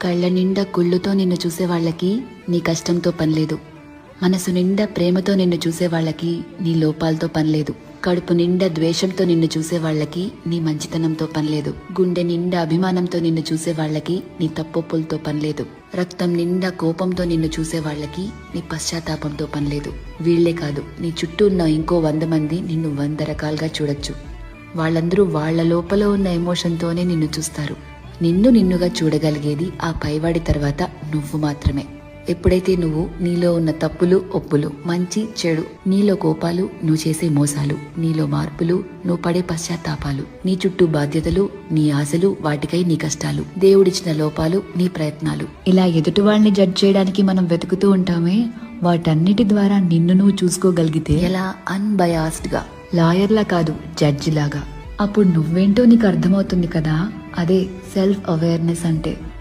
కళ్ళ నిండా కుళ్ళుతో నిన్ను చూసే వాళ్ళకి నీ కష్టంతో పనిలేదు. మనసు నిండా ప్రేమతో నిన్ను చూసే వాళ్ళకి నీ లోపాలతో పనిలేదు. కడుపు నిండా ద్వేషంతో నిన్ను చూసే వాళ్ళకి నీ మంచితనంతో పనిలేదు. గుండె నిండా అభిమానంతో నిన్ను చూసే వాళ్ళకి నీ తప్పొప్పులతో పనిలేదు. రక్తం నిండా కోపంతో నిన్ను చూసే వాళ్ళకి నీ పశ్చాత్తాపంతో పనిలేదు. వీళ్లే కాదు, నీ చుట్టూ ఉన్న ఇంకో 100 మంది నిన్ను 100 రకాలుగా చూడొచ్చు. వాళ్ళందరూ వాళ్ల లోపల ఉన్న ఎమోషన్తోనే నిన్ను చూస్తారు. నిన్ను నిన్నుగా చూడగలిగేది ఆ పైవాడి తర్వాత నువ్వు మాత్రమే. ఎప్పుడైతే నువ్వు నీలో ఉన్న తప్పులు ఒప్పులు, మంచి చెడు, నీలో కోపాలు, నువ్వు చేసే మోసాలు, నీలో మార్పులు, నువ్వు పడే పశ్చాత్తాపాలు, నీ చుట్టూ బాధ్యతలు, నీ ఆశలు, వాటికై నీ కష్టాలు, దేవుడిచ్చిన లోపాలు, నీ ప్రయత్నాలు, ఇలా ఎదుటి వాళ్ళని జడ్జ్ చేయడానికి మనం వెతుకుతూ ఉంటామే, వాటన్నిటి ద్వారా నిన్ను నువ్వు చూసుకోగలిగితే ఎలా అన్బయాస్డ్ గా, లాయర్లా కాదు జడ్జి లాగా, అప్పుడు నువ్వేంటో నీకు అర్థమవుతుంది కదా. అదే సెల్ఫ్ అవేర్నెస్ అంటే.